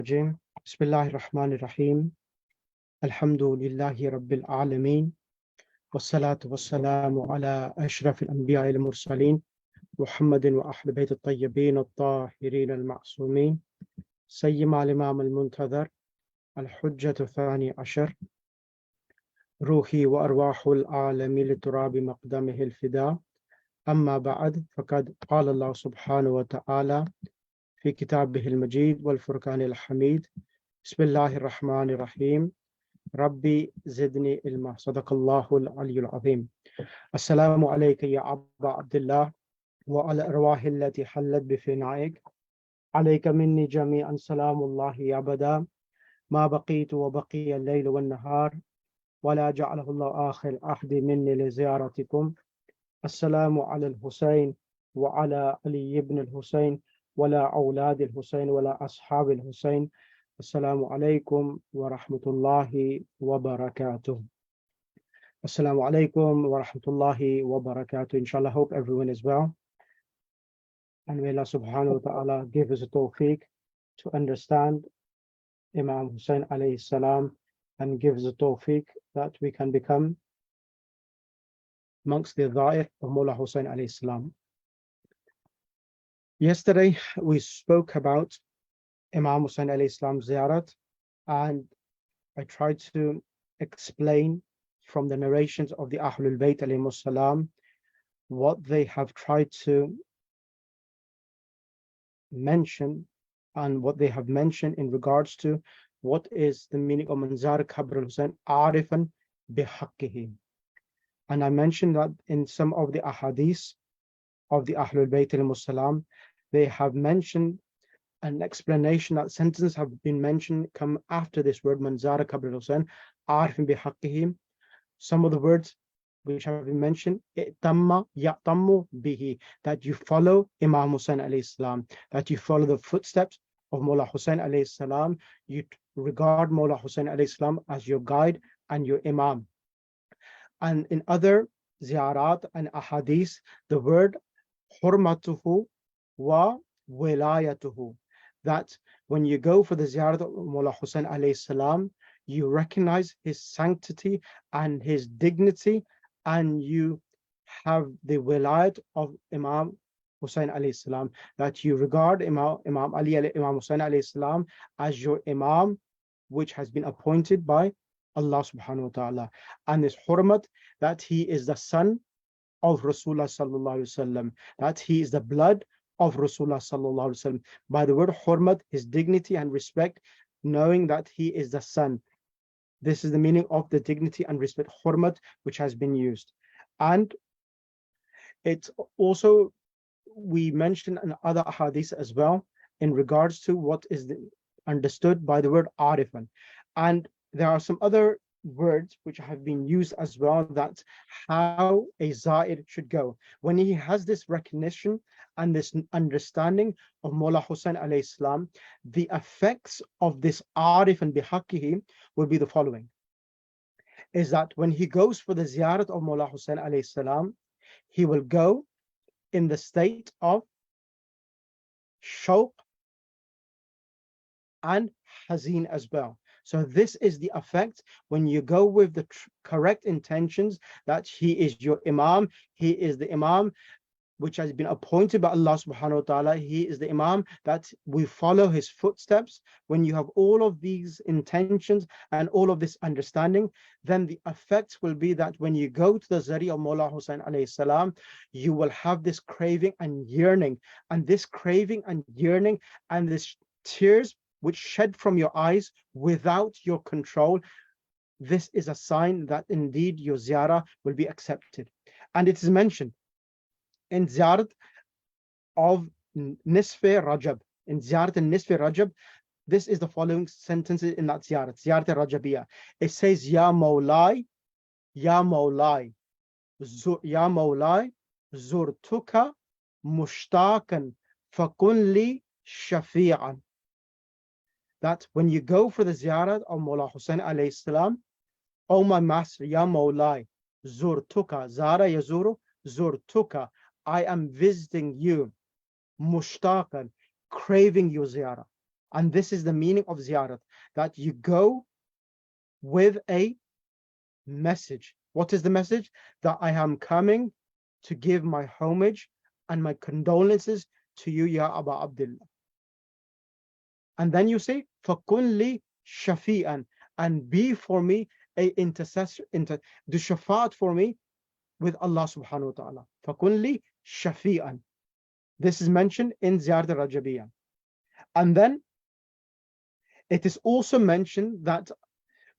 الرجيم بسم الله الرحمن الرحيم الحمد لله رب العالمين والصلاة والسلام على أشرف الأنبياء المرسلين محمد وأهل بيت الطيبين الطاهرين المعصومين سيما الإمام المنتظر الحجة الثاني عشر روحي وأرواح العالمين لتراب مقدمه الفداء أما بعد فقد قال الله سبحانه وتعالى في كتابه المجيد والفرقان الحميد بسم الله الرحمن الرحيم ربي زدني علما صدق الله العلي العظيم السلام عليك يا أبا عبد الله وعلى الأرواح التي حلت بفنائك عليك مني جميعا سلام الله أبدا ما بقيت وبقي الليل والنهار ولا جعله الله آخر عهد مني لزيارتكم السلام على الحسين وعلى علي بن الحسين ولا أولاد الحسين ولا أصحاب الحسين السلام عليكم ورحمة الله وبركاته. Assalamu alaikum wa rahmatullahi wa barakatuh. Inshallah, hope everyone is well. And may Allah subhanahu wa ta'ala give us a tawfiq to understand Imam Hussayn alayhi salam and give us a tawfiq that we can become amongst the dha'ir of Mullah Hussayn alayhi salam. Yesterday, we spoke about Imam Hussayn alayhi salam's ziyarat, and I tried to explain from the narrations of the Ahlul Bayt alayhi salam what they have tried to mention and what they have mentioned in regards to what is the meaning of Manzar Qabr al-Hussayn Arifan bihaqqihi. And I mentioned that in some of the ahadith of the Ahlul Bayt alayhi salam, they have mentioned an explanation that sentences have been mentioned come after this word Manzar Qabr al-Hussayn Arifan bihaqqihi. Some of the words which have been mentioned, i'tamma ya'tammu bihi, that you follow Imam Hussayn alayhi salam, that you follow the footsteps of Mullah Hussayn alayhi salam, you regard Mullah Hussayn alayhi salam as your guide and your Imam. And in other ziyarat and ahadith, the word hurmatuhu wa wilayatuhu, that when you go for the ziyarat of Mullah Hussayn alayhi salam, you recognize his sanctity and his dignity, and you have the wilayat of Imam Hussayn alayhi salam, that you regard Imam Hussayn alayhi salam as your Imam, which has been appointed by Allah subhanahu wa ta'ala. And this hurmat, that he is the son of Rasulullah sallallahu alaihi wasallam, that he is the blood of Rasulullah sallallahu alaihi wasallam. By the word hurmat, his dignity and respect, knowing that he is the son. This is the meaning of the dignity and respect, hurmat, which has been used. And it's also, we mentioned in other hadiths as well, in regards to what is understood by the word arifan. And there are some other words which have been used as well, that how a za'ir should go. When he has this recognition and this understanding of Mullah Hussayn alayhi salam, the effects of this arif and bihaqqihi will be the following. Is that when he goes for the ziyarat of Mullah Hussayn alayhi salam, he will go in the state of shawq and hazeen as well. So this is the effect when you go with the correct intentions, that he is your Imam, he is the Imam which has been appointed by Allah subhanahu wa ta'ala, he is the Imam that we follow his footsteps. When you have all of these intentions and all of this understanding, then the effect will be that when you go to the Zari of Mullah Hussayn alayhi salam, you will have this craving and yearning, and this craving and yearning and this tears which shed from your eyes without your control. This is a sign that indeed your ziyarah will be accepted. And it is mentioned in ziyarat of Nisfe Rajab, in ziyarat and Nisfe Rajab, this is the following sentences in that ziyarat Rajabiyah. It says, Ya Mawlai, Ya Mawlai, Ya Mawlai, Zurtuka mushtaqan fakunli shafi'an. That when you go for the ziyarat of Mullah Hussayn alayhi salam, O my master, Ya Mawlai, Zurtuka, Zara yazuru, Zurtuka, I am visiting you, mushtaqan, craving your ziyarah. And this is the meaning of ziyarat, that you go with a message. What is the message? That I am coming to give my homage and my condolences to you, Ya Aba Abdullah. And then you say, فَكُنْ لِي شَفِيئًا, and be for me a intercessor, do shafaat for me with Allah subhanahu wa ta'ala. فَكُنْ لِي شَفِيئًا. This is mentioned in Ziyarah al-Rajabiyah. And then it is also mentioned that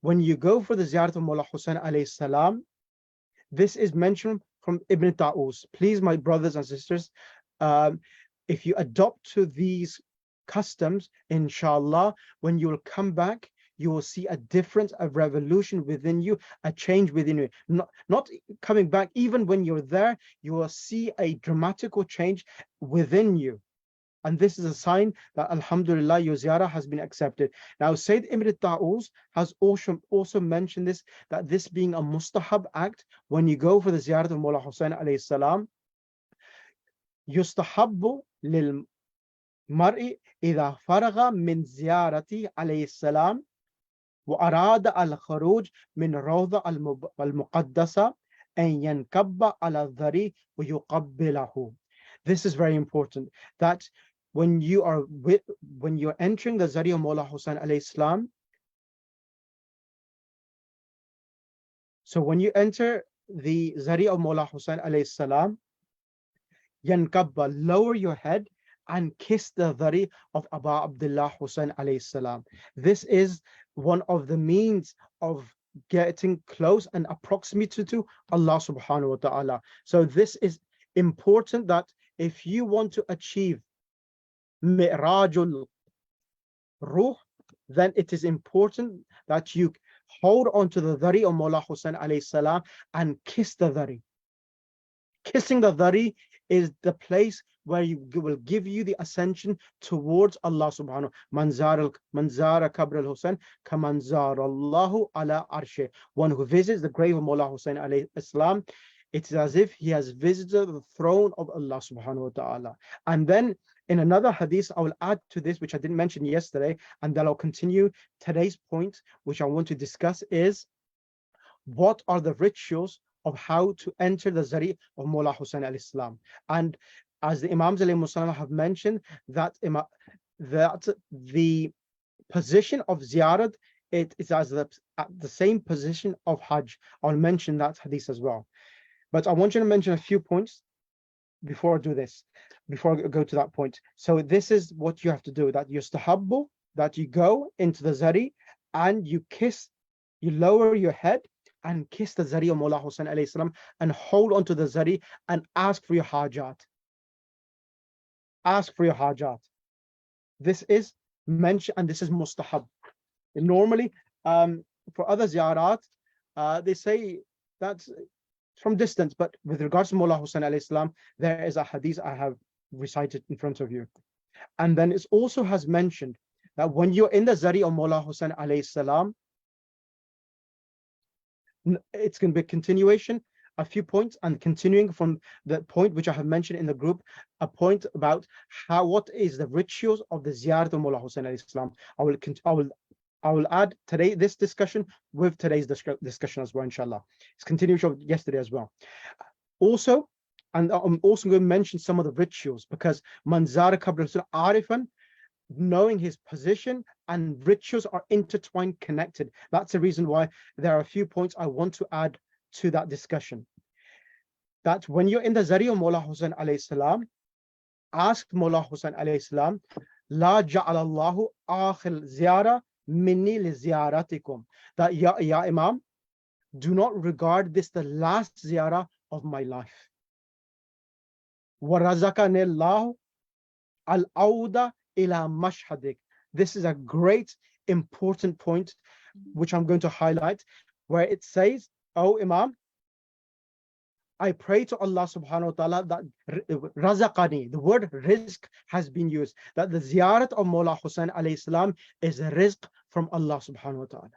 when you go for the Ziyarah of Mullah Hussayn alayhi salam, this is mentioned from Ibn Ta'us. Please, my brothers and sisters, if you adopt to these customs, inshallah, when you will come back, you will see a difference, a revolution within you, a change within you. Not coming back, even when you're there, you will see a dramatical change within you. And this is a sign that, alhamdulillah, your ziyarah has been accepted. Now, Sayyid Ibn Ta'us has also mentioned this, that this being a mustahab act, when you go for the ziyarah of Mullah Hussayn alayhi salam, yustahabbu lil mar'i idha faragha min ziyarati alayhi salam wa arada al khuruj min rawda al muqaddasa an yankabba ala dhari wa yuqabbilahu. This is very important, that when you're entering the Zari of Mullah Hussayn alayhi salam, so when you enter the Zari of Mullah Hussayn alayhi salam, yankabba, lower your head and kiss the Zari of Aba Abdullah Hussayn alayhi salam. This is one of the means of getting close and approximate to Allah subhanahu wa ta'ala. So this is important, that if you want to achieve Mi'rajul Ruh, then it is important that you hold on to the Dhari of Mullah Hussayn alayhi salam and kiss the Dhari. Kissing the Dhari is the place where you will give you the ascension towards Allah subhanahu wa ta'ala. Manzara Qabr al-Hussayn ka manzar Allahu ala arshe. One who visits the grave of Mullah Hussayn alayhi salam, it is as if he has visited the throne of Allah subhanahu wa ta'ala. And then in another hadith, I will add to this, which I didn't mention yesterday, and then I'll continue today's point, which I want to discuss, is what are the rituals of how to enter the Zari of Mullah Hussayn alayhi salam. And as the Imams alayhi salam have mentioned, that the position of ziyarat, it is at the same position of Hajj. I'll mention that hadith as well. But I want you to mention a few points before I do this, before I go to that point. So this is what you have to do, that yustahabbu, that you go into the Zari and you lower your head and kiss the Zari of Mullah Hussayn alayhi salam and hold onto the Zari and ask for your hajat. Ask for your hajat. This is mentioned, and this is mustahab. And normally, for other ziyarat, they say that's from distance, but with regards to Mullah Hussayn alayhi salam, there is a hadith I have recited in front of you. And then it also has mentioned that when you're in the Zari of Mullah Hussayn alayhi salam, it's going to be a continuation, a few points, and continuing from the point which I have mentioned in the group, a point about what is the rituals of the Ziyarah of Mullah Hussayn alayhi salam. I will add today this discussion with today's discussion as well, inshallah. It's continuation of yesterday as well. Also, and I'm also going to mention some of the rituals, because Manzara Qabr Arifan, knowing his position and rituals are intertwined, connected. That's the reason why there are a few points I want to add to that discussion. That when you're in the Zari of Mullah Hussayn alayhi salam, ask Mullah Hussayn alayhi salam, La ja'alallahu akhil ziyarah minni li ziyaratikum, that ya Imam, do not regard this the last ziyarah of my life. Wa razaqani Allah al-awda ila mashhadik. This is a great important point which I'm going to highlight, where it says, oh Imam, I pray to Allah subhanahu wa ta'ala that razaqani, the word rizq has been used, that the ziyarat of Mullah Hussayn alayhi salam is a rizq from Allah subhanahu wa ta'ala.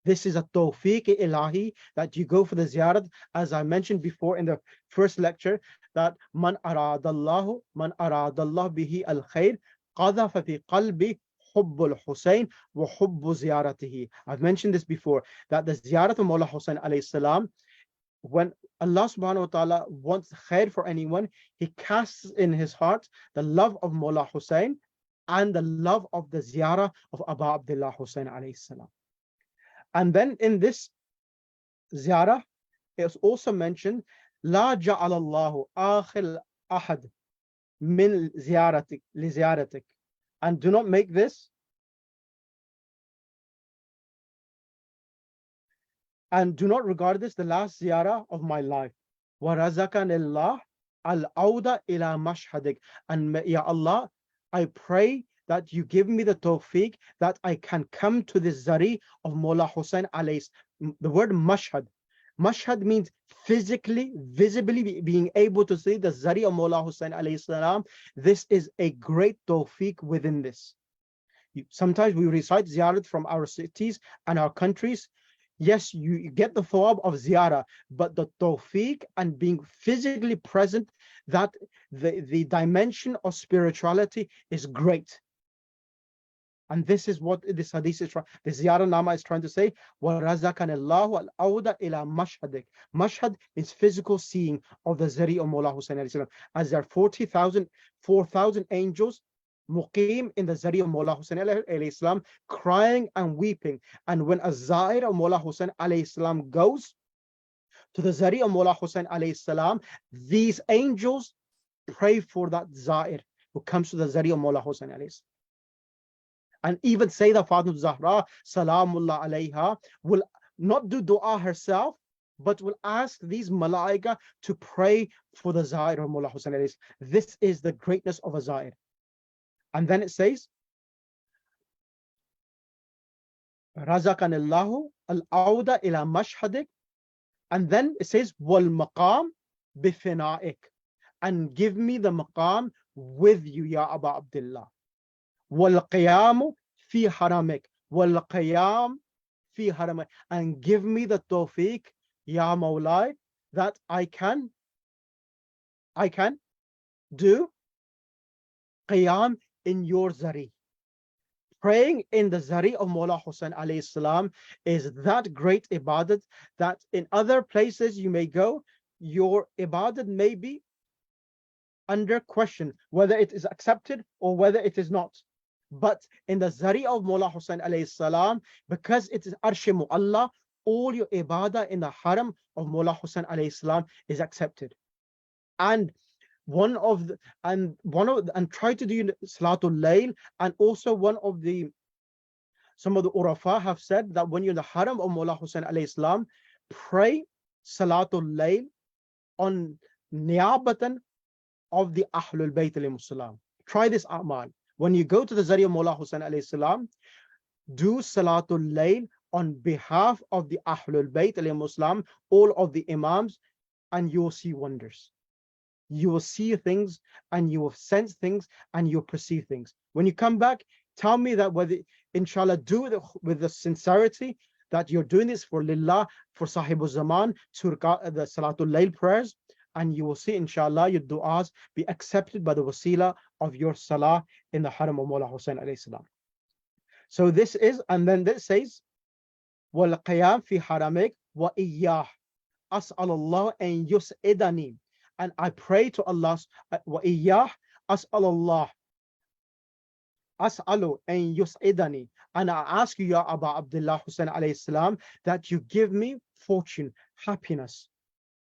This is a tawfiq ilahi, that you go for the ziyarat, as I mentioned before in the first lecture, that man aradallah bihi al khair قذف في قلبي حب الحسين وحب زيارته. I've mentioned this before, that the ziyarat of Mawla Hussain alayhi salam, when Allah subhanahu wa ta'ala wants khair for anyone, He casts in his heart the love of Mawla Hussain and the love of the ziyarah of Abu Abdullah Hussain alayhi salam. And then in this ziyarah, it's also mentioned, لا جعل الله آخر أحد من زيارتك لزيارتك. And do not make this, and do not regard this the last ziyarah of my life. وَرَزَقَنِ اللَّهُ الْعَوْدَ إِلَى مَشْهَدِكَ. And Ya Allah, I pray that you give me the tawfiq that I can come to this zari of Mawla Hussain alayhi. The word mashhad. Mashhad means physically, visibly being able to see the zari of Mawla Hussain alayhi salam. This is a great tawfiq within this. Sometimes we recite ziyarat from our cities and our countries. Yes, you get the thawab of ziyarah, but the tawfiq and being physically present, that the dimension of spirituality is great. And this is what this hadith is trying, the ziyarah nama is trying to say. وَرَزَقَنَ اللَّهُ الْعَوْدَ إِلَى مَشْهَدِكَ. Mashhad is physical seeing of the zari of Mawla Hussain alayhi salam. As there are 4,000 angels muqim in the zari of Mawla Hussain alayhi salam, crying and weeping. And when a zair of Mawla Hussain alayhi salam goes to the zari of Mawla Hussain alayhi salam, these angels pray for that zair who comes to the zari of Mawla Hussain alayhi salam. And even Sayyidah Fatima Zahra, Salamullah alayha, will not do dua herself, but will ask these malaika to pray for the zair of Mawla Hussain alayhi salam. This is the greatness of a zair. And then it says, رَزَقَنِ اللَّهُ الْعَوْدَ إِلَى مَشْهَدِكَ. And then it says, وَالْمَقَامِ بِفِنَائِكَ. And give me the maqam with you, Ya Abu Abdullah. وَالْقِيَامُ فِي حَرَمِكَ. وَالْقِيَامُ فِي حَرَمِكَ. And give me the tawfiq, Ya Mawlai, that I can do qiyam in your zari. Praying in the zari of Mawla Hussain alayhi salam is that great ibadat that in other places you may go, your ibadat may be under question, whether it is accepted or whether it is not. But in the zari of Mawla Hussain alayhi salam, because it is Arsh Mu'alla, all your ibadah in the haram of Mawla Hussain alayhi salam is accepted. And try to do Salatul Layl. And also some of the Urafa have said that when you're in the haram of Mawla Hussain alayhi salam, pray Salatul Layl on niyabatan of the Ahlul Bayt alayhi salam. Try this a'mal. When you go to the zari of Mawla Hussain alayhi salam, do Salatul Layl on behalf of the Ahlul Bayt alayhi salam, all of the Imams, and you will see wonders. You will see things, and you will sense things, and you'll perceive things. When you come back, tell me that whether, inshallah, do it with the sincerity that you're doing this for Lillah, for Sahibul Zaman, to the Salatul Layl prayers, and you will see, inshallah, your du'as be accepted by the wasila of your salah in the haram of Mawla Hussain alayhi salam. So this is, and then this says, وَالْقِيَامْ فِي حَرَمِكَ وَإِيَّاهُ أَسْأَلُ اللَّهَ أَن يُسْعِدَنِي. And I pray to Allah, وَإِيَّاهُ أَسْأَلُ اللَّهَ أَسْأَلُ أَن يُسْعِدَنِي. And I ask you, Ya Abu Abdullah Hussain alayhi salam, that you give me fortune, happiness.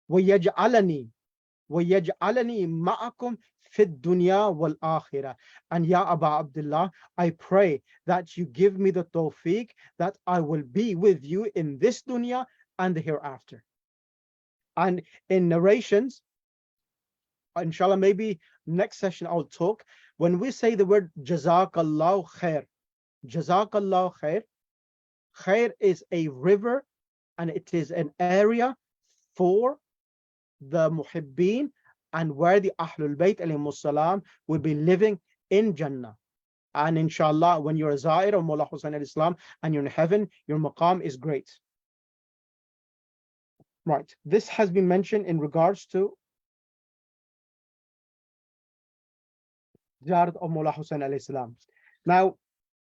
وَيَجْعَلَنِي مَعَكُمْ فِي الدُّنْيَا وَالْآخِرَةِ. And Ya Abu Abdullah, I pray that you give me the tawfiq that I will be with you in this dunya and the hereafter. And in narrations, inshallah, maybe next session I'll talk, when we say the word Jazakallah khair, Jazakallah khair, khair is a river, and it is an area for the muhibbeen, and where the Ahlul Bayt alayhimus salam will be living in Jannah. And inshallah, when you're a Zair of Mawla Hussain alayhi salam and you're in heaven, your maqam is great. Right, this has been mentioned in regards to Ziyarat of Mullah Hussain alayhi salam. Now,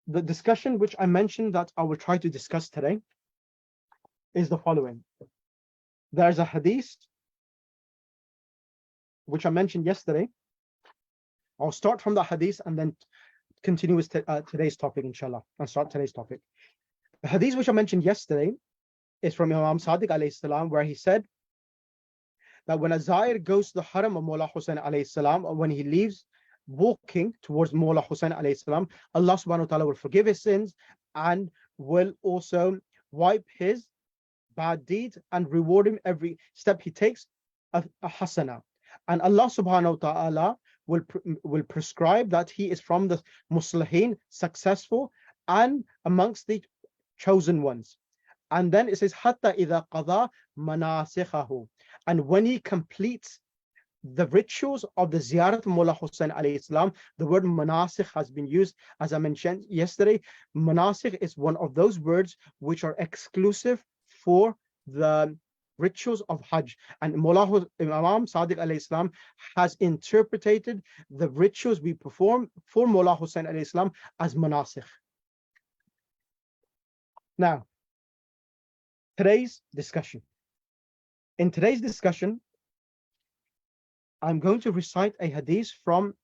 the discussion which I mentioned that I will try to discuss today is the following. There's a hadith which I mentioned yesterday. I'll start from the hadith and then continue with today's topic, inshallah, and start today's topic. The hadith which I mentioned yesterday is from Imam Sadiq alayhi salam, where he said that when a Zair goes to the haram of Mullah Hussain alayhi salam, or when he leaves walking towards Mullah Hussain alayhi salam, Allah subhanahu wa ta'ala will forgive his sins and will also wipe his bad deeds and reward him every step he takes a hasana. And Allah subhanahu wa ta'ala will prescribe that he is from the muslihin, successful, and amongst the chosen ones. And then it says, Hatta idha qada manasikhahu. And when he completes the rituals of the Ziyarat of Mullah Hussain alayhi salam, the word manasikh has been used, as I mentioned yesterday. Manasikh is one of those words which are exclusive for the rituals of Hajj. And Imam Sadiq alayhi salam has interpreted the rituals we perform for Mullah Hussain alayhi salam as manasikh. Now, today's discussion. In today's discussion, I'm going to recite a hadith from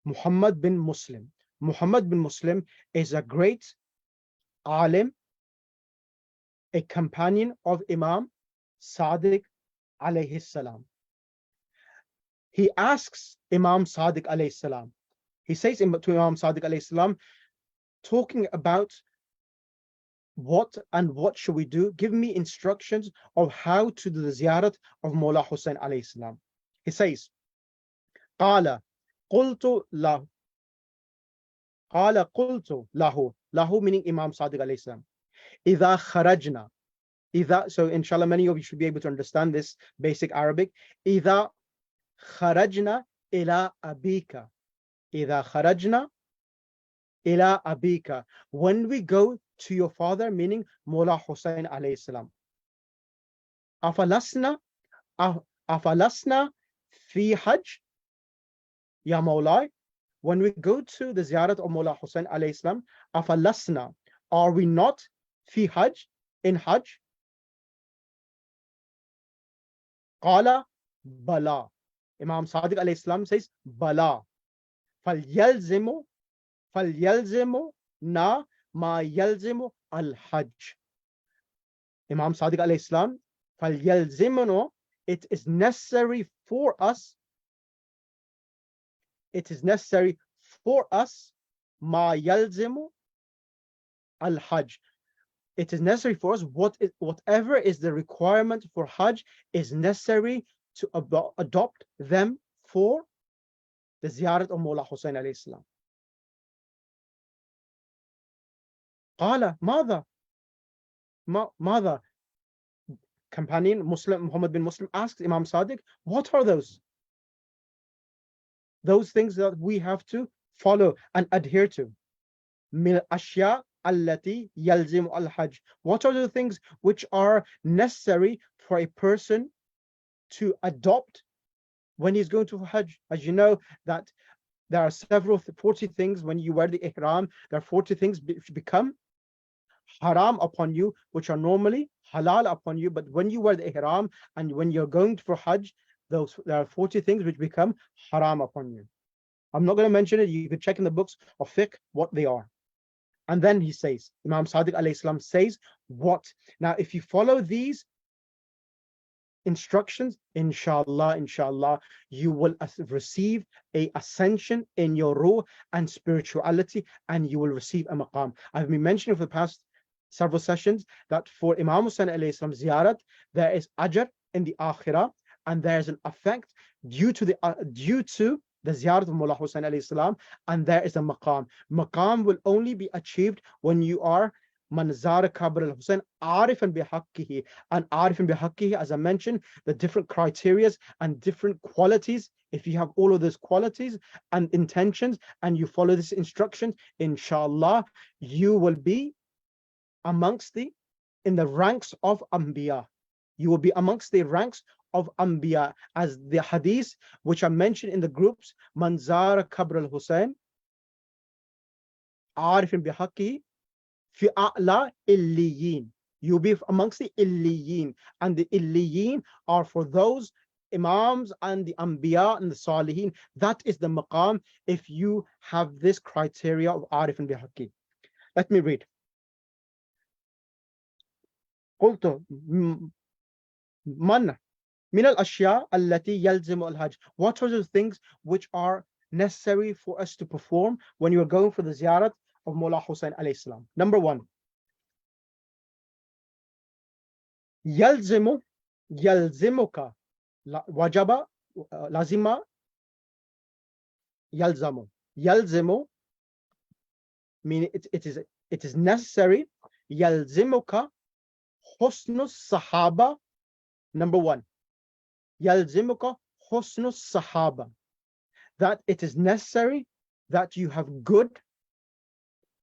Muhammad bin Muslim. Muhammad bin Muslim is a great alim, a companion of Imam Sadiq alayhi salam. He asks Imam Sadiq alayhi salam, he says to Imam Sadiq alayhi salam, talking about what should we do? Give me instructions of how to do the ziyarat of Mullah Hussain alayhi salam. He says, Qala qultu lahu. Qala qultu lahu. Lahu meaning Imam Sadiq alayhi salam. Idha kharajna. So inshallah, many of you should be able to understand this basic Arabic. Idha kharajna ila abika. Idha kharajna ila abika. When we go to your father, meaning Mullah Hussain alayhi salam. Afalasna fi hajj ya Mawlai. When we go to the ziyarat of Mullah Hussain alayhi salam, afalasna, are we not fi hajj, in hajj? Qala bala. Imam Sadiq alayhi salam says bala. Falyalzimu na ma yalzimu al-hajj. Imam Sadiq alayhi salam, falyalzimunu, it is necessary for us ma yalzimu al-hajj. It is necessary for us, whatever is the requirement for hajj is necessary to adopt them for the ziyarat of Mullah Hussain alayhi salam. Qala mada. Companion Muslim Muhammad bin Muslim asks Imam Sadiq, what are those things that we have to follow and adhere to? Min ashya allati yalzim al-hajj. What are the things which are necessary for a person to adopt when he's going to Hajj? As you know, that there are 40 things when you wear the ihram. There are 40 things become haram upon you, which are normally halal upon you. But when you wear the ihram and when you're going for Hajj, there are 40 things which become haram upon you. I'm not going to mention it. You can check in the books of fiqh what they are. And then he says, Imam Sadiq alayhi salam says, what? Now, if you follow these instructions, inshallah, you will receive a ascension in your ruh and spirituality, and you will receive a maqam. I've been mentioning for the past several sessions that for Imam Hussain alayhi salam ziyarat, there is ajr in the akhirah, and there is an effect due to the ziyarat of Mullah Hussain alayhi salam, and there is a maqam. Maqam will only be achieved when you are manzar kabr al-Hussain arifan bihaqqihi. And arifan bihaqqihi, as I mentioned, the different criterias and different qualities. If you have all of those qualities and intentions and you follow this instruction, inshallah, you will be in the ranks of Anbiya. You will be amongst the ranks of Anbiya, as the hadith which are mentioned in the groups, Man zara Qabr al-Hussayn, Arifin bihaqi, fi a'la illiyin. You'll be amongst the illiyin, and the illiyin are for those Imams and the Anbiya and the Salihin. That is the maqam if you have this criteria of Arifin bihaqi. Let me read. قلت من من الأشياء التي يلزم الحج. What are the things which are necessary for us to perform when you are going for the ziyarat of Mullah Hussayn alayhi salam? Number one, يلزمك وجب لازم يلزم meaning it is necessary. يلزمك حسن الصحابة. Number one, يلزمك حسن الصحابة, that it is necessary that you have good.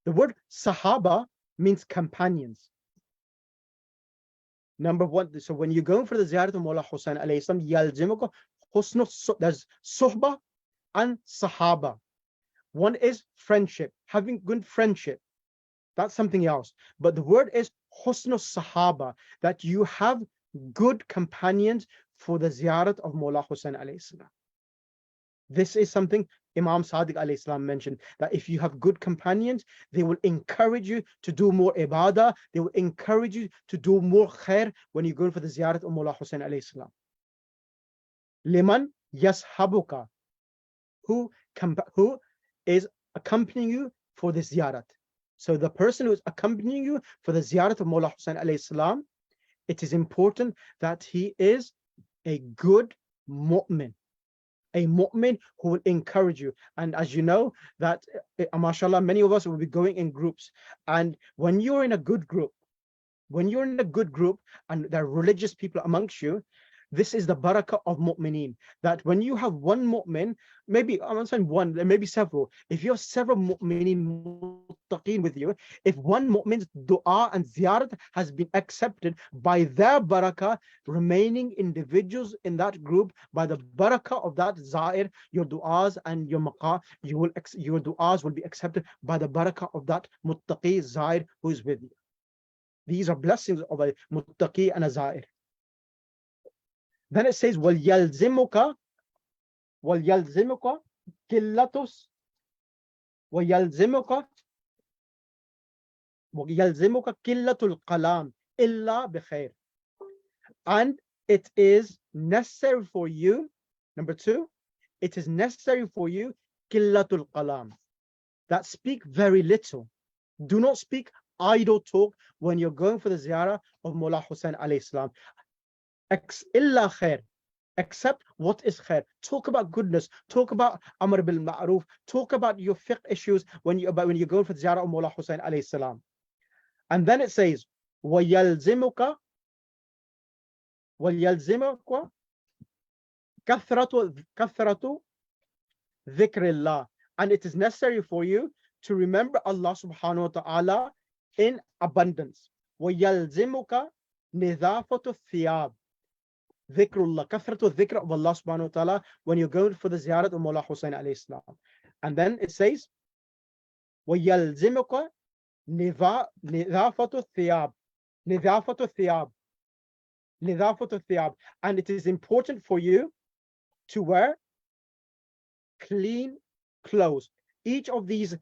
The word Sahaba means companions. Number one, so when you're going for the ziyarat of Mullah Hussayn alayhi salam, يلزمك حسن, there's suhbah and sahaba. One is friendship, having good friendship. That's something else. But the word is husn sahaba, that you have good companions for the ziyarat of Mullah Hussayn alayhi salam. This is something Imam Sadiq alayhi salam mentioned, that if you have good companions, they will encourage you to do more ibadah, they will encourage you to do more khair when you go for the ziyarat of Mullah Hussayn alayhi salam. Liman yashabuka, who is accompanying you for the ziyarat. So the person who is accompanying you for the ziyarat of Mullah Hussayn alayhi salam, it is important that he is a good mu'min, a mu'min who will encourage you. And as you know, that mashallah, many of us will be going in groups, and when you're in a good group, and there are religious people amongst you, this is the barakah of mu'mineen, that when you have one mu'min, maybe I'm not saying one, there may be several. If you have several mu'mineen muttaqeen with you, if one mu'min's dua and ziyarat has been accepted by their barakah, remaining individuals in that group, by the barakah of that zair, your du'as and your your du'as will be accepted by the barakah of that muttaqi zair who is with you. These are blessings of a muttaqi and a zair. Then it says, وَيَلْزِمُكَ كِلَّةُ الْقَلَامِ إِلَّا بِخَيْرٍ. And it is necessary for you, number two, it is necessary for you, قِلَّةُ الْقَلَامِ, that speak very little. Do not speak idle talk when you're going for the ziyarah of Mullah Hussayn alayhi salam. Illa khair, except what is khair. Talk about goodness, talk about amr bil ma'ruf, talk about your fiqh issues when you're going for the ziyarah of Mullah Hussayn alayhi salam. And then it says, وَيَلْزِمُكَ كَثْرَةُ ذِكْرِ اللَّهِ, and it is necessary for you to remember Allah subhanahu wa ta'ala in abundance. وَيَلْزِمُكَ نِذَافَةُ الثِّيَابِ dhikrullah, kathratu dhikr of Allah subhanahu wa ta'ala when you're going for the ziyarat of Mullah Hussayn alayhi salam. And then it says, وَيَلْزِمُكَ نِذَافَةُ الثِّيَابِ, and it is important for you to wear clean clothes. Each of these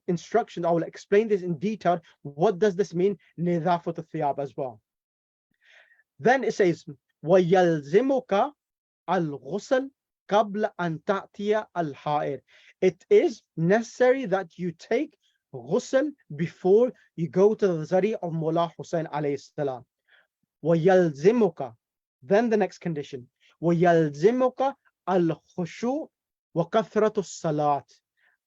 instructions, I will explain this in detail. What does this mean? نِذَافَةُ الثِّيَابِ as well. Then it says, وَيَلْزِمُكَ الْغُسْلَ قَبْلَ أَنْ تَأْتِيَ الْحَائِرِ. It is necessary that you take ghusl before you go to the zari of Mullah Hussayn alayhi salam. وَيَلْزِمُكَ, then the next condition, وَيَلْزِمُكَ الْخُشُوعُ وَكَثْرَةُ الصَّلَاةِ,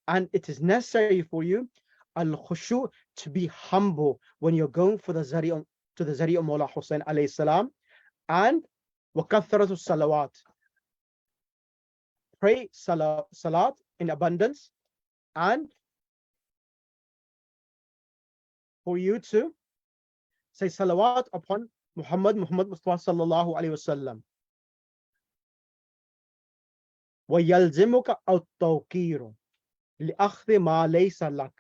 and it is necessary for you al-khushu', to be humble when you're going for the zari to the zari of Mullah Hussayn alayhi salam, and وَكَثْرَةُ الصَّلَوَاتِ, pray salat in abundance, and for you to say salawat upon Muhammad Mustafa sallallahu alayhi wasallam. وَيَلْزِمُكَ التَّوْقِيرُ لِأَخْذِ مَا لَيْسَ لَكَ.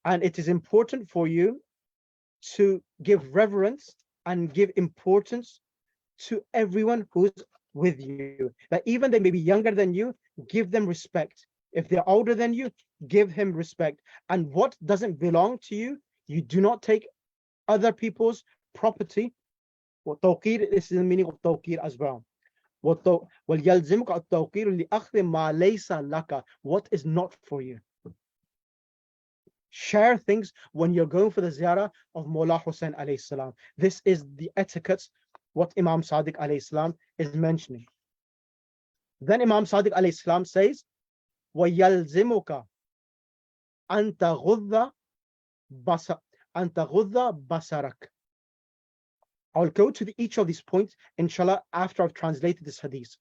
And it is important for you to give reverence and give importance to everyone who's with you. That even they may be younger than you, give them respect. If they're older than you, give him respect. And what doesn't belong to you, you do not take other people's property. وتوقير, this is the meaning of tawqir as well. وَيَلْزِمُكَ التَّوْقِيرُ لِأَخْذِ مَا لَيْسَ لَكَ. What is not for you. Share things when you're going for the ziyarah of Mawla Hussayn alayhi salam. This is the etiquette what Imam Sadiq alayhi salam is mentioning. Then Imam Sadiq alayhi salam says, وَيَلْزِمُكَ أَن تَغُضَّ بَصَرَكَ. I'll go to each of these points, inshallah, after I've translated this hadith.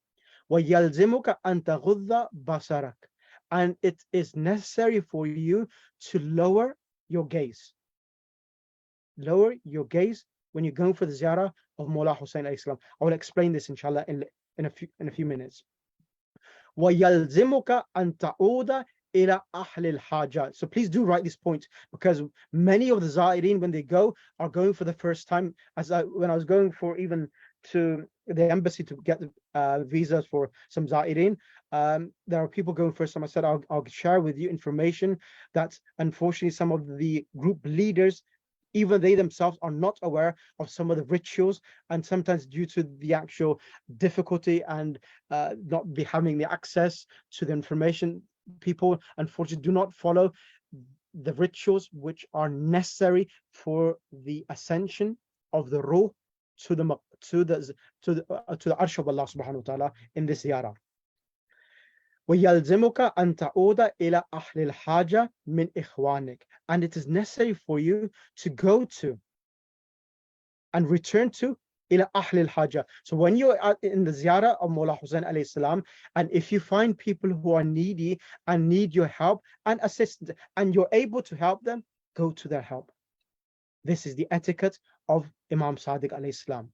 وَيَلْزِمُكَ أَن تَغُضَّ بَصَرَكَ. And it is necessary for you to lower your gaze. Lower your gaze when you're going for the ziyarah of Mawla Hussayn alayhi salam. I will explain this, inshallah, in a few minutes. وَيَلْزِمُكَ أَن تَعُودَ إِلَى أَهْلِ الْحَاجَةِ. So please do write this point, because many of the Za'ireen, when they go, are going for the first time. When I was going for even to the embassy to get visas for some Za'ireen, there are people going first time. I said, I'll share with you information that unfortunately some of the group leaders, even they themselves, are not aware of some of the rituals, and sometimes due to the actual difficulty and not be having the access to the information, people unfortunately do not follow the rituals which are necessary for the ascension of the ruh to the arsh of Allah subhanahu wa ta'ala in this ziyarah. وَيَلْزِمُكَ أَن تَعُودَ إِلَى أَهْلِ الْحَاجَةِ مِنْ إِخْوَانِكَ. And it is necessary for you to go to and return to إِلَى أَهْلِ الْحَاجَةِ. So when you are in the ziyarah of Mawla Hussayn alayhi salam, and if you find people who are needy and need your help and assistance, and you're able to help them, go to their help. This is the etiquette of Imam Sadiq alayhi salam.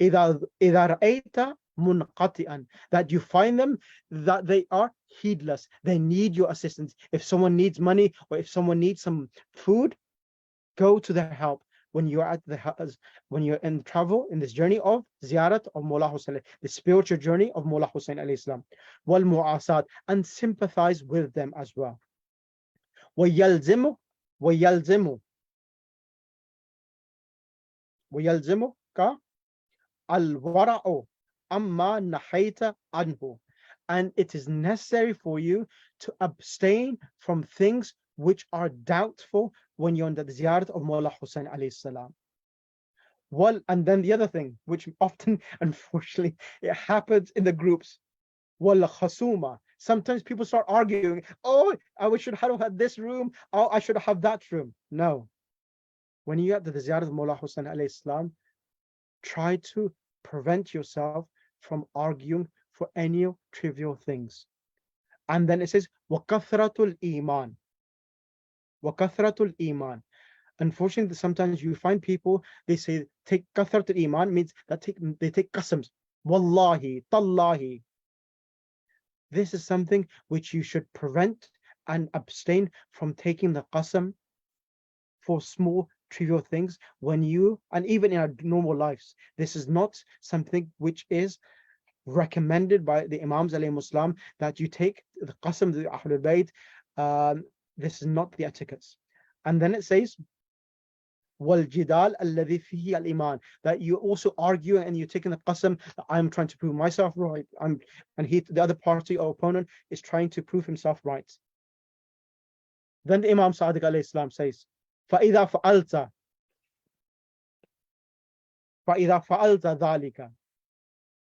إِذَا رَأَيْتَ munqati'an, that you find them that they are heedless, they need your assistance. If someone needs money or if someone needs some food, go to their help. When you're at when you're in travel in this journey of ziyarat of Mawla Hussayn, the spiritual journey of Mawla Hussayn alayhi salam, wal mu'asad, and sympathize with them as well. وَيَلْزِمُكَ الْوَرَعُ amma nahaita anhu. And it is necessary for you to abstain from things which are doubtful when you're on the ziyarat of Mawla Hussayn alayhi salam. Well, and then the other thing, which often, unfortunately, it happens in the groups. Wal khasuma. Sometimes people start arguing, oh, I should have had this room, oh, I should have that room. No. When you're at the ziyarat of Mawla Hussayn alayhi salam, try to prevent yourself from arguing for any trivial things. And then it says وَكَثْرَةُ الْإِيمَانِ. وَكَثْرَةُ الْإِيمَانِ. Unfortunately, sometimes you find people, they say take kathrat al-iman, means that they take qasams. Wallahi, tallahi. This is something which you should prevent and abstain from taking the qasam for small trivial things when you, and even in our normal lives. This is not something which is recommended by the Imams alayhi salam, that you take the qasam, the Ahlul Bayt. This is not the etiquettes. And then it says وَالْجِدَالَ الَّذِي فِيهِ الْإِيمَانِ, that you also argue and you're taking the qasam, I'm trying to prove myself right, and the other party or opponent is trying to prove himself right. Then the Imam Sadiq alayhi salam says فَإِذَا فَعَلْتَ ذَلِكَ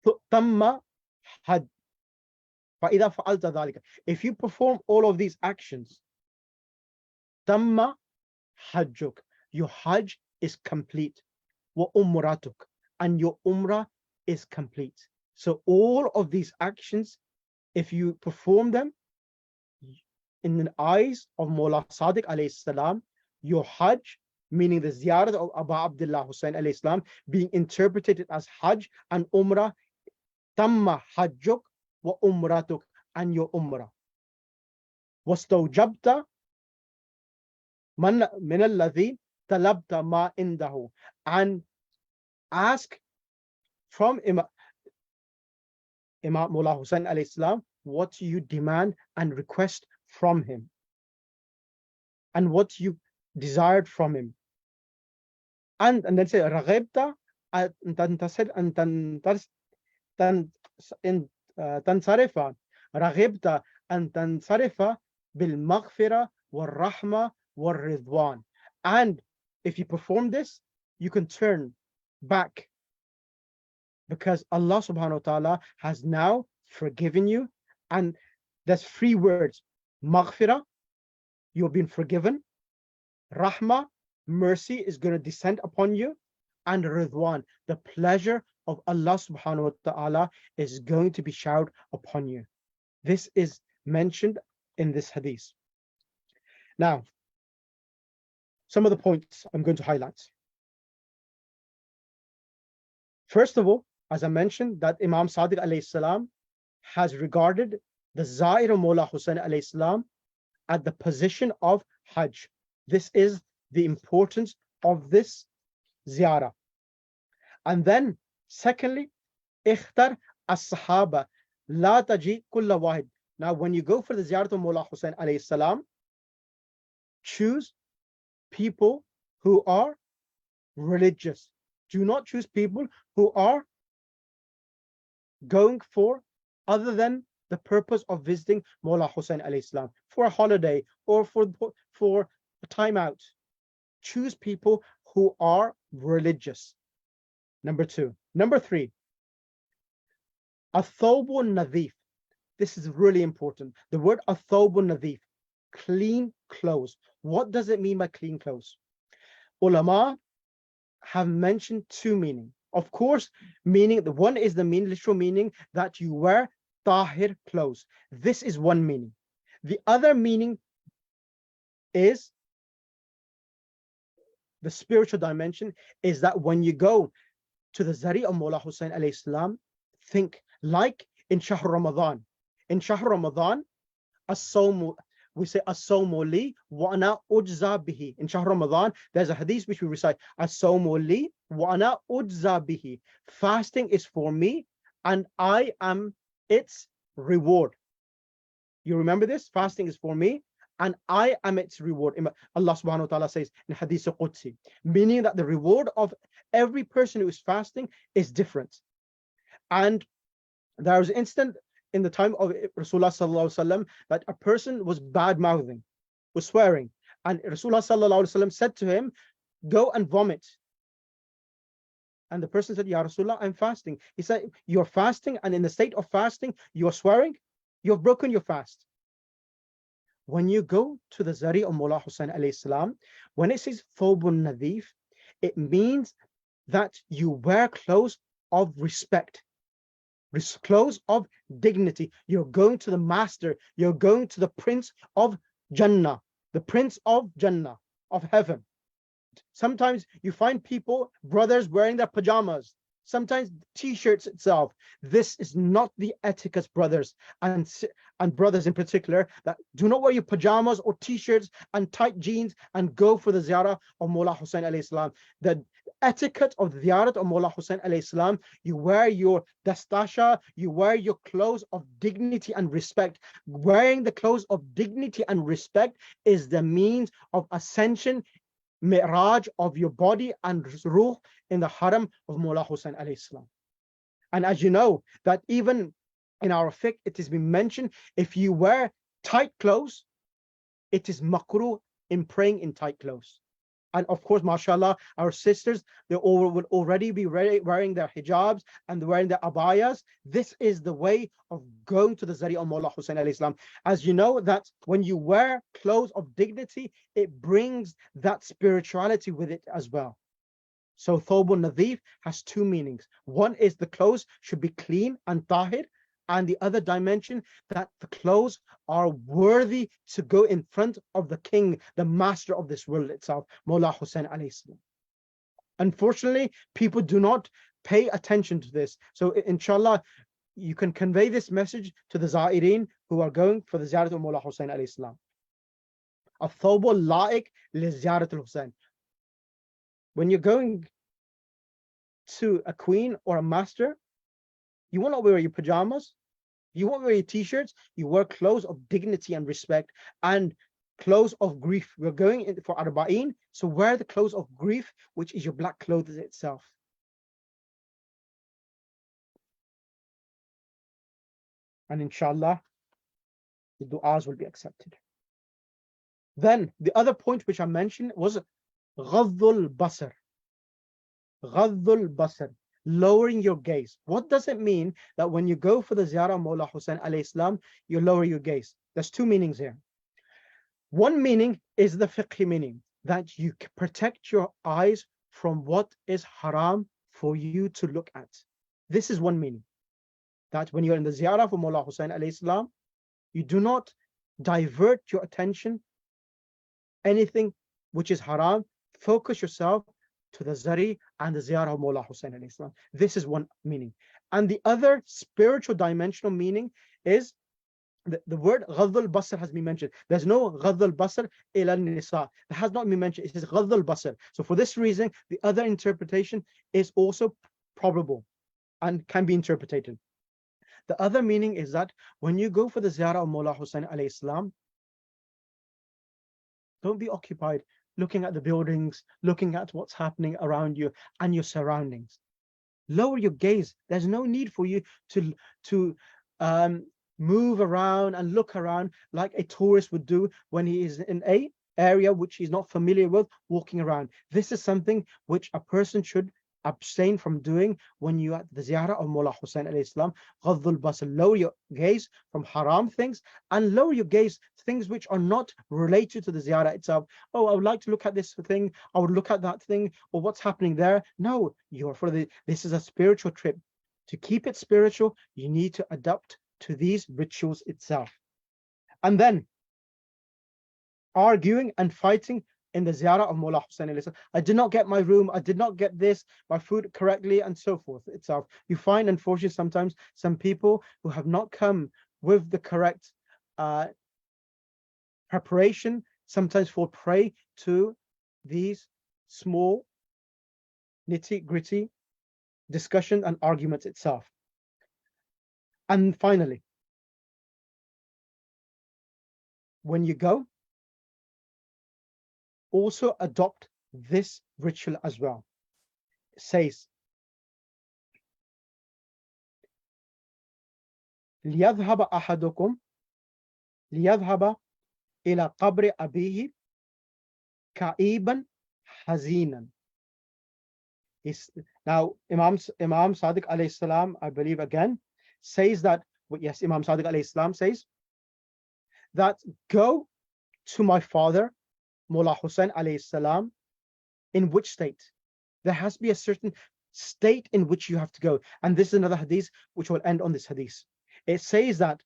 تُؤْتَمَّ حَجْ. فَإِذَا فَعَلْتَ ذَلِكَ, if you perform all of these actions, تَمَّ حَجُّكَ, your Hajj is complete. وَأُمْرَتُكَ, and your Umrah is complete. So all of these actions, if you perform them in the eyes of Mawla Sadiq alayhi salam, your Hajj, meaning the ziyarat of Abu Abdullah Hussayn alayhi salam, being interpreted as Hajj and Umrah, tamma hajjuk, وأمرتك, and your umrah. واستوجبت من الذي طلبت ما عنده, and ask from Imam Mullah Hussain alayhi salam what you demand and request from him, and what you desired from him. And then say رغبت أن تنصرف رغبت أن تنصرف بالمغفرة والرحمة والرضوان. And if you perform this, you can turn back, because Allah subhanahu wa ta'ala has now forgiven you. And there's 3 words: maghfirah, you've been forgiven; rahmah, mercy is going to descend upon you; and ridwan, the pleasure of Allah subhanahu wa ta'ala is going to be showered upon you. This is mentioned in this hadith. Now, some of the points I'm going to highlight. First of all, as I mentioned, that Imam Sadiq alayhi salam has regarded the Ziyarah Mullah Hussayn alayhi salam at the position of Hajj. This is the importance of this ziyarah. And then, secondly, ikhtar as-sahaba la taji kulla wahid. Now, when you go for the ziyarah of Mullah Hussayn alayhi salam, choose people who are religious. Do not choose people who are going for other than the purpose of visiting Mullah Hussain alayhi salam, for a holiday or for a time out. Choose people who are religious. Number 2. Number 3, athawbun nadhif. This is really important. The word athawbun nadhif, clean clothes. What does it mean by clean clothes? Ulama have mentioned 2 meanings. Of course, meaning the one is the literal meaning that you wear tahir clothes. This is one meaning. The other meaning is the spiritual dimension, is that when you go to the Zari of Mullah Hussain alayhi salam, think like in Shahr Ramadan. In Shahr Ramadan, as-sawmu, we say as-sawmu li wa ana ujza bihi. In Shahr Ramadan, there's a hadith which we recite, as-sawmu li wa ana ujza bihi. Fasting is for me and I am its reward. You remember this? Fasting is for me and I am its reward. Allah subhanahu wa ta'ala says in Hadith Qudsi, meaning that the reward of every person who is fasting is different. And there was an incident in the time of Rasulullah sallallahu alaihi wasallam that a person was bad mouthing, was swearing, and Rasulullah sallallahu alaihi wasallam said to him, go and vomit. And the person said, Ya Rasulullah, I'm fasting. He said, you're fasting, and in the state of fasting you're swearing? You've broken your fast. When you go to the Zari of Mullah Hussain alayhi salam, when it says thawbun nadhif, it means that you wear clothes of respect, clothes of dignity. You're going to the master, you're going to the prince of Jannah, the prince of Jannah, of heaven. Sometimes you find people, brothers, wearing their pajamas, sometimes t-shirts itself. This is not the etiquette, brothers and brothers in particular, that do not wear your pajamas or t-shirts and tight jeans and go for the ziyarah of Mullah Hussain alayhi salam. The etiquette of the ziyarah of Mullah Hussain alayhi salam, you wear your dastasha, you wear your clothes of dignity and respect. Wearing the clothes of dignity and respect is the means of ascension, mi'raj of your body and ruh in the haram of Mullah Hussain alayhi salam. And as you know, that even in our fiqh, it has been mentioned, if you wear tight clothes, it is makruh in praying in tight clothes. And of course, mashallah, our sisters, they would already be wearing their hijabs and wearing their abayas. This is the way of going to the Zari of Mullah Hussain alayhi salam. As you know, that when you wear clothes of dignity, it brings that spirituality with it as well. So thawbun nadhif has 2 meanings. One is the clothes should be clean and tahir, and the other dimension that the clothes are worthy to go in front of the king, the master of this world itself, Mullah Hussain alayhi salam. Unfortunately, people do not pay attention to this. So inshallah, you can convey this message to the Za'ireen who are going for the Ziyarat of Mawla Hussain alayhi salam. الثوب اللائق لزيارة الحسين. When you're going to a queen or a master, you won't wear your pajamas, you won't wear your t-shirts, you wear clothes of dignity and respect and clothes of grief. We're going in for Arba'een, so wear the clothes of grief, which is your black clothes itself. And inshallah, the du'as will be accepted. Then the other point which I mentioned was Ghadul Basar. Ghadul Basar, lowering your gaze. What does it mean that when you go for the Ziyarah of Mawla Hussain alayhi salam, you lower your gaze? There's two meanings here. One meaning is the fiqhi meaning, that you protect your eyes from what is haram for you to look at. This is one meaning. That when you're in the Ziyarah for Mawla Hussain alayhi salam, you do not divert your attention, anything which is haram. Focus yourself to the Zari and the Ziyarah of Mawla Hussain alayhi salam. This is one meaning. And the other spiritual dimensional meaning is the word Ghadul Basar has been mentioned. There's no Ghadul Basar ila nisa. It has not been mentioned. It is Ghadul Basar. So for this reason, the other interpretation is also probable and can be interpreted. The other meaning is that when you go for the Ziyarah of Mawla Hussain alayhi salam, don't be occupied looking at the buildings, looking at what's happening around you and your surroundings. Lower your gaze. There's no need for you to move around and look around like a tourist would do when he is in a area which he's not familiar with, walking around. This is something which a person should abstain from doing when you at the Ziyarah of Mawla Hussain alayhi salam. Ghadul Basar, lower your gaze from haram things and lower your gaze things which are not related to the Ziyarah itself. Oh, I would like to look at this thing, I would look at that thing, or what's happening there. No, you're for this is a spiritual trip. To keep it spiritual, you need to adapt to these rituals itself. And then arguing and fighting in the Ziyarah of Mawla Hussain alayhi salam. I did not get my room, I did not get this, my food correctly, and so forth itself. You find, unfortunately, sometimes some people who have not come with the correct preparation sometimes fall prey to these small nitty-gritty discussion and arguments itself. And finally, when you go, also adopt this ritual as well. It says, ليذهب أحدكم ليذهب إلى قبر أبيه كئيبا حزينا. Now, Imam Sadiq alayhi salam, I believe again, says that, yes, Imam Sadiq alayhi salam says that go to my father, Mawla Hussain alayhi salam, in which state? There has to be a certain state in which you have to go. And this is another hadith which will end on this hadith. It says that,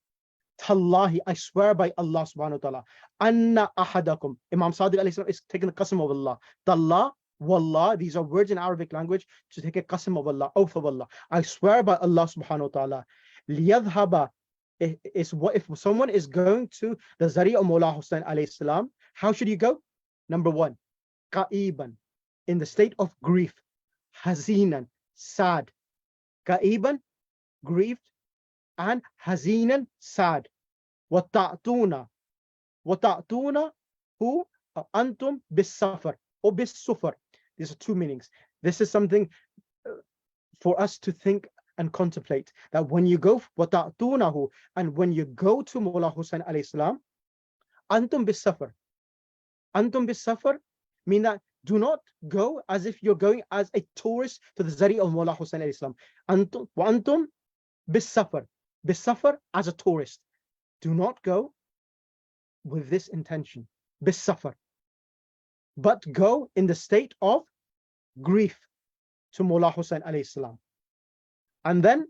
Tallahi, I swear by Allah subhanahu wa ta'ala, anna ahadakum. Imam Sadiq alayhi salam is taking the qasam of Allah. Tallah, wallah, these are words in Arabic language to take a qasam of Allah, oath of Allah. I swear by Allah subhanahu wa ta'ala. Liyadhhaba is what if someone is going to the Zari of Mawla Hussain alayhi salam, how should you go? Number one, Ka'iban, in the state of grief. Hazinan, sad. Ka'iban, grieved. And Hazinan, sad. Wata'tuna. Wata'tuna, who? Antum bis safar or bis sufar. These are two meanings. This is something for us to think and contemplate, that when you go wata'tunahu, and when you go to Mawla Hussain alayhi salam, antum bis safar. Antum bis safar mean that do not go as if you're going as a tourist to the Zari of Mawla Hussain alayhi salam. Antum bis safar. Bis safar as a tourist. Do not go with this intention. Bis safar. But go in the state of grief to Mawla Hussain alayhi salam. And then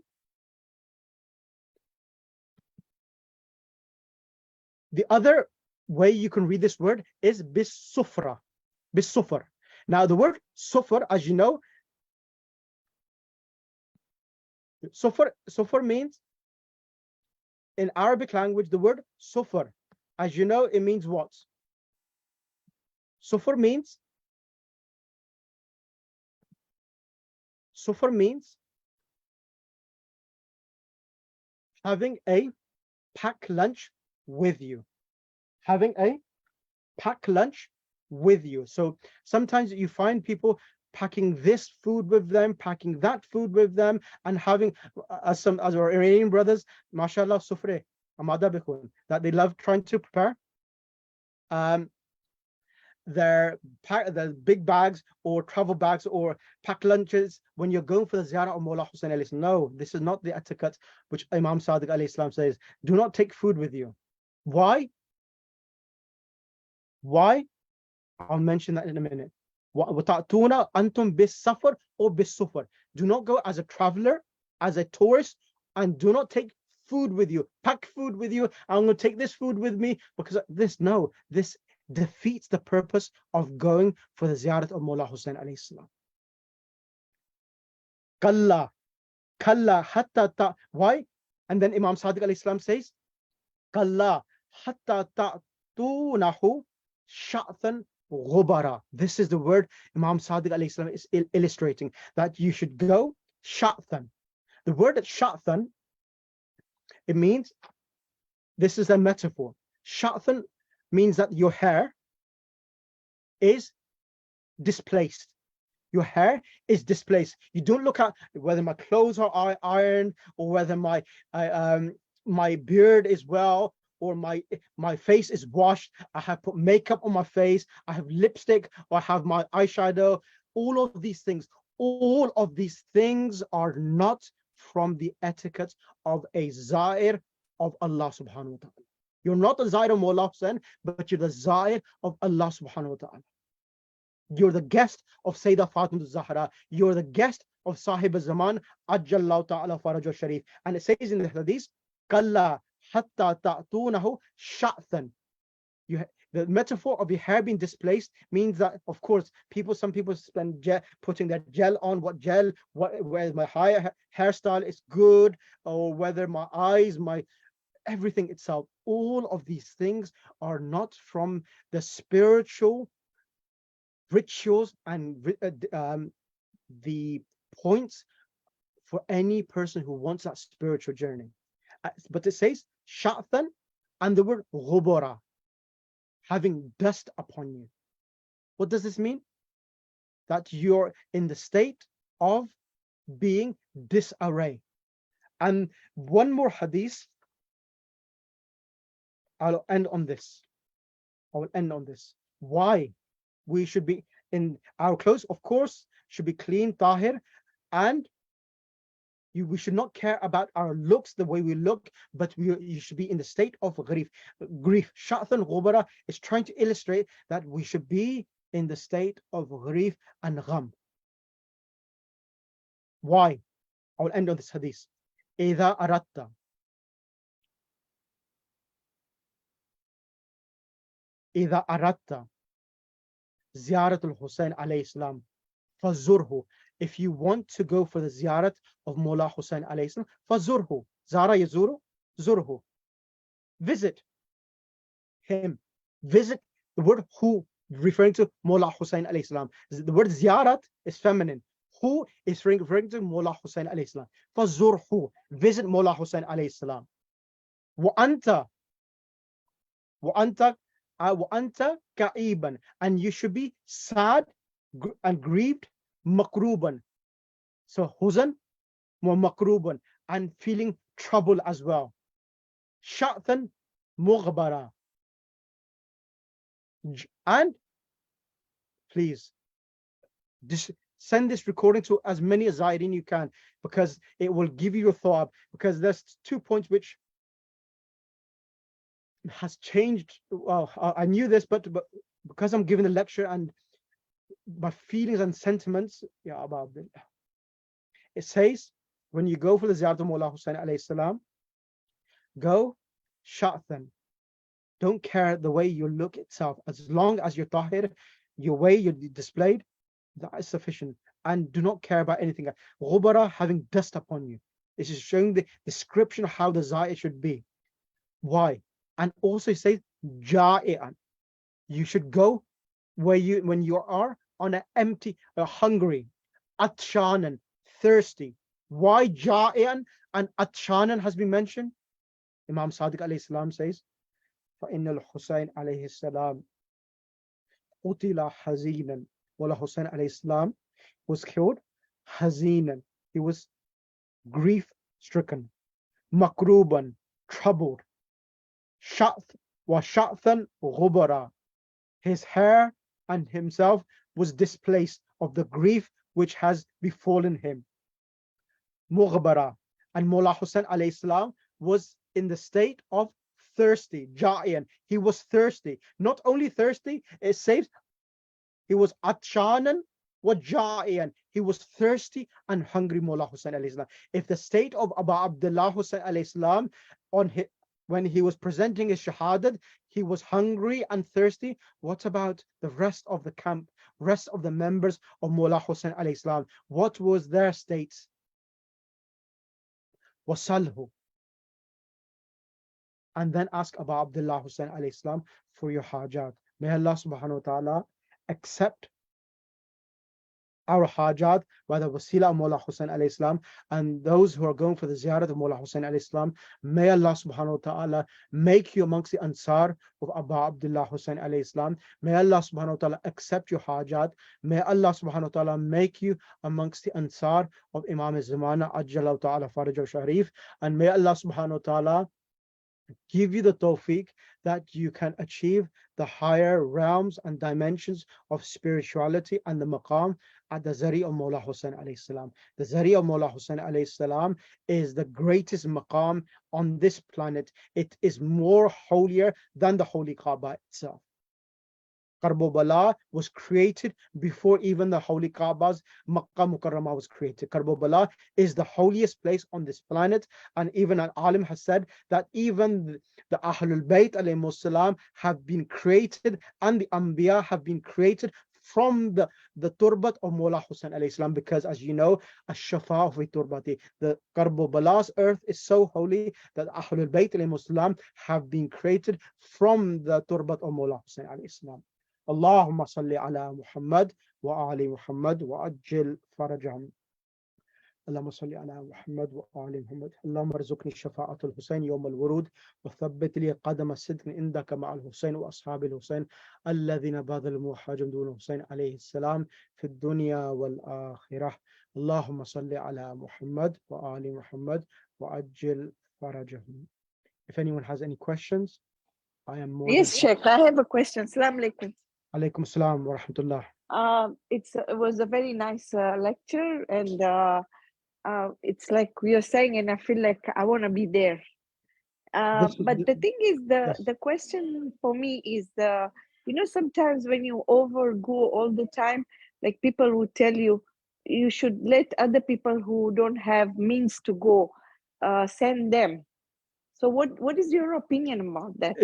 the other way you can read this word is bis sufra. Bis sufar. Now the word sufar, as you know, sufar means in Arabic language, the word sufar, as you know, it means what? Sufar means having a packed lunch with you. Having a packed lunch with you. So sometimes you find people packing this food with them, packing that food with them, and having, as our Iranian brothers, mashallah, sufre, amada bikun, that they love trying to prepare their big bags or travel bags or packed lunches when you're going for the ziyarah of Mawla Hussayn alayhi salam. No, this is not the etiquette which Imam Sadiq alayhi salam says. Do not take food with you. Why? Why? I'll mention that in a minute. وَتَأْتُونَ أَنْتُمْ بِالسَّفَرِ or بِالسُّفَرِ. Do not go as a traveler, as a tourist, and do not take food with you. Pack food with you. I'm going to take this food with me because this defeats the purpose of going for the ziyarat of Mawla Hussayn alayhi salam. Kalla hatta why? And then Imam Sadiq alayhi salam says, Kalla hatta ta'tunahu sha'than ghubara. This is the word Imam Sadiq alayhi salam is illustrating, that you should go sha'than. The word sha'than, it means, this is a metaphor. Sha'than means that your hair is displaced. Your hair is displaced. You don't look at whether my clothes are ironed or whether my beard is well or my face is washed. I have put makeup on my face. I have lipstick or I have my eyeshadow. All of these things are not from the etiquette of a zair of Allah subhanahu wa ta'ala. You're not the zair of Mawla Hussain, but you're the zair of Allah subhanahu wa ta'ala. You're the guest of Sayyidah Fatima Zahra. You're the guest of Sahib al-Zaman, Ajjallahu ta'ala farajah sharif. And it says in the hadith, Kalla hatta ta'tunahu sha'than. The metaphor of your hair being displaced means that, of course, some people spend putting their gel on. Whether my hairstyle is good, or whether my eyes, everything itself. All of these things are not from the spiritual rituals and the points for any person who wants that spiritual journey. But it says sha'than and the word ghubara, having dust upon you. What does this mean? That you're in the state of being disarray. And one more hadith, I'll end on this. Why we should be in our clothes, of course, should be clean, tahir, and we should not care about our looks, the way we look, but you should be in the state of grief. Sha'than ghubara is trying to illustrate that we should be in the state of grief and gham. Why? I will end on this hadith. إِذَا أَرَدْتَ Ziyaratul Hussayn alayhi salam, fazurhu. If you want to go for the ziyarat of Mawla Hussayn alayhi salam, fazurhu. Zara yazuru, zurhu. Visit him. Visit, the word who referring to Mawla Hussayn alayhi salam. The word ziyarat is feminine. Who is referring to Mawla Hussayn alayhi salam. Fazurhu. Visit Mawla Hussayn alayhi salam. Wa anta ka'iban, and you should be sad and grieved, makruban. So huzan wa makruban, and feeling trouble as well. Sha'than mughbara. And please send this recording to as many as Zairin you can, because it will give you a thought, because there's 2 points which has changed. Well, I knew this, but because I'm giving the lecture and my feelings and sentiments, it says, when you go for the Ziyarah of Mawla Hussayn alayhi salam, go sha'than. Don't care the way you look itself, as long as you're tahir, your way you're displayed, that is sufficient. And do not care about anything. Ghubara, having dust upon you. This is showing the description of how the Zayah should be. Why? And also say ja'ian. You should go when you are on an empty, hungry, atshanan, thirsty. Why ja'ian and atshanan has been mentioned? Imam Sadiq alayhi salam says, فَإِنَّ الْحُسَيْنَ alayhi salam قُتِلَ حَزِينًا. Mullah Hussain alayhi salam was killed hazinan. He was grief stricken, makruban, troubled, sha'th wa sha'than ghubara. His hair and himself was displaced of the grief which has befallen him. Mughbara. And Mullah Hussain alayhi salam was in the state of thirsty, ja'ian. He was thirsty. Not only thirsty, it says he was atshanan wa ja'ian. He was thirsty and hungry, Mullah Hussain alayhi salam. If the state of Abu Abdullah Hussain alayhi salam on his, when he was presenting his shahadat, he was hungry and thirsty, what about the rest of the camp, rest of the members of Mullah Hussain alayhi salam? What was their states? Wasalhu. And then ask Abu Abdullah Hussain alayhi salam for your hajat. May Allah subhanahu wa ta'ala accept our hajat by the wasila of Mullah Hussain alayhi salam, and those who are going for the ziyarat of Mullah Hussain alayhi salam, may Allah subhanahu wa ta'ala make you amongst the ansar of Abu Abdullah Hussain alayhi salam. May Allah subhanahu wa ta'ala accept your hajat. May Allah subhanahu wa ta'ala make you amongst the ansar of Imam al-Zamana ajjalahu ta'ala farajah sharif, and may Allah subhanahu wa ta'ala give you the tawfiq that you can achieve the higher realms and dimensions of spirituality and the maqam at the Zari of Mullah Hussain alayhi salam. The Zari of Mullah Hussain alayhi salam is the greatest maqam on this planet. It is more holier than the Holy Kaaba itself. Karbala was created before even the Holy Kaaba's Makkah Mukarramah was created. Karbala is the holiest place on this planet, and even an alim has said that even the Ahlul Bayt alayhimus salam have been created, and the Anbiya have been created from the turbat of Mullah Hussain alayhi salam, because as you know, ash-shafa fi turbati, the Karbala's earth is so holy that Ahlul Bayt alayhimus salam have been created from the turbat of Mullah Hussain alayhi salam. اللهم صل على محمد وآل محمد وأجل فرجهم. اللهم صل على محمد وآل محمد. اللهم ارزقني شفاعة الحسين يوم الورود وثبت لي قدم الصدق عندك مع الحسين وأصحاب الحسين الذين بذلوا حاجم دون الحسين عليه السلام في الدنيا والآخرة. اللهم صل على محمد وآل محمد وأجل فرجهم. If anyone has any questions, I am more Yes, Sheikh, I have a question. Assalamu alaikum. Alaikum salam wa rahmatullah. It was a very nice lecture, and it's like we are saying, and I feel like I want to be there. But the thing is, the question for me is sometimes when you overgo all the time, like people would tell you, you should let other people who don't have means to go, send them. So what is your opinion about that?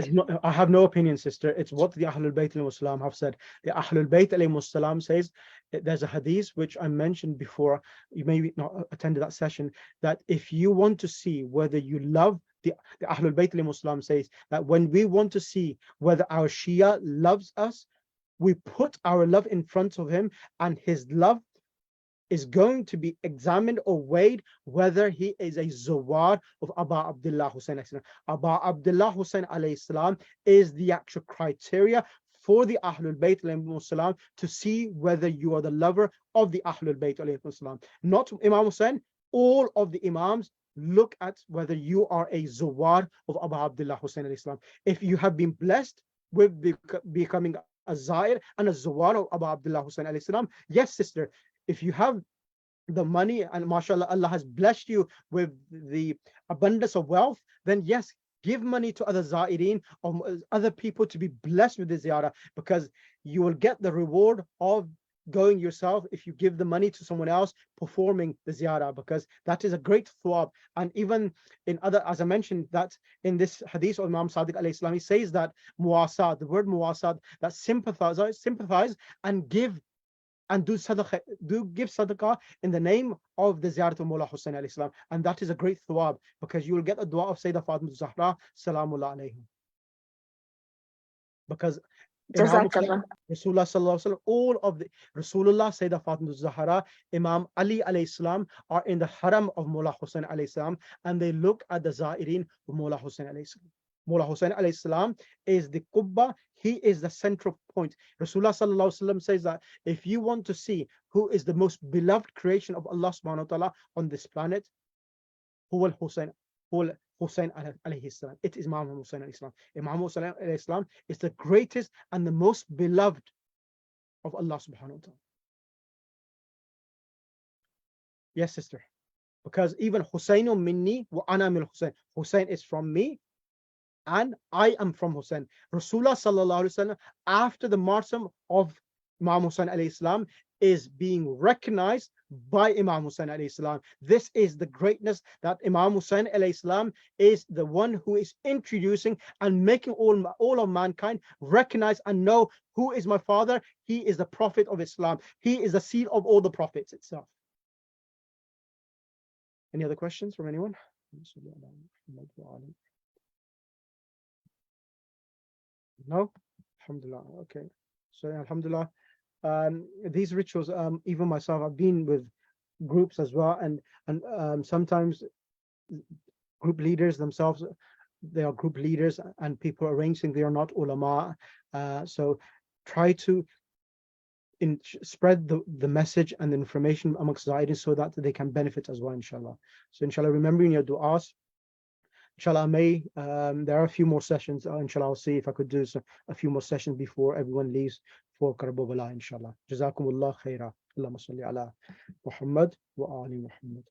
I have no opinion, sister. It's what the Ahlul Bayt al-Muslim have said. The Ahlul Bayt al-Muslim says, there's a hadith which I mentioned before, you may not attended that session, that if you want to see whether you love the Ahlul Bayt al-Muslim says that when we want to see whether our Shia loves us, we put our love in front of him, and his love is going to be examined or weighed whether he is a zawar of Abu Abdullah Hussain. Abu Abdullah Hussain alayhi salam is the actual criteria for the Ahlul Bayt alayhi salam to see whether you are the lover of the Ahlul Bayt alayhi salam. Not Imam Hussain, all of the Imams look at whether you are a zawar of Abu Abdullah Hussain alayhi salam. If you have been blessed with becoming a zair and a zawar of Abu Abdullah Hussain alayhi salam, yes, sister, if you have the money and mashallah, Allah has blessed you with the abundance of wealth, then yes, give money to other zairin or other people to be blessed with the ziyarah, because you will get the reward of going yourself if you give the money to someone else performing the ziyarah, because that is a great thawab. And even in other, as I mentioned, that in this hadith of Imam Sadiq alayhi salam, he says that muwasad, the word muwasad, that sympathize and give and do sadaqah, do give sadaqah in the name of the Ziyarah of Mawla Hussayn alayhi salam. And that is a great thawab, because you will get a dua of Sayyidah Fatima Zahra salamullah alayhi. Because Imam Hussain, Jazakallah. Rasulullah sallallahu alaihi wasallam, all of the Rasulullah, Sayyidah Fatima Zahra, Imam Ali alayhi salam are in the haram of Mawla Hussain alayhi salam, and they look at the Za'irin of Mawla Hussain alayhi salam. Mawla Hussain alayhi salam is the Qubba, he is the central point. Rasulullah sallallahu alaihi wasallam says that if you want to see who is the most beloved creation of Allah subhanahu wa ta'ala on this planet, Huwa al-Hussain, Huwa Hussain alayhi salam. It is Imam Hussain alayhi salam. Imam Hussain alayhi salam is the greatest and the most beloved of Allah subhanahu wa ta'ala. Yes, sister. Because even Hussainu minni wa ana min Hussain. Hussain is from me and I am from Hussain. Rasulullah sallallahu alaihi wasallam, after the martyrdom of Imam Hussain alayhi salam, is being recognized by Imam Hussain alayhi salam. This is the greatness, that Imam Hussain alayhi salam is the one who is introducing and making all of mankind recognize and know who is my father. He is the prophet of Islam. He is the seal of all the prophets itself. Any other questions from anyone? No? Alhamdulillah. Okay. So alhamdulillah, these rituals, even myself, I've been with groups as well, and sometimes group leaders themselves, they are group leaders, and people arranging, they are not ulama. So try to spread the message and the information amongst Za'irin so that they can benefit as well, inshallah. So inshallah, remembering your du'as. Inshallah, there are a few more sessions. Inshallah, I'll see if I could do a few more sessions before everyone leaves for Karbala, inshallah. Jazakumullah khaira. Allahumma salli ala Muhammad wa ali Muhammad.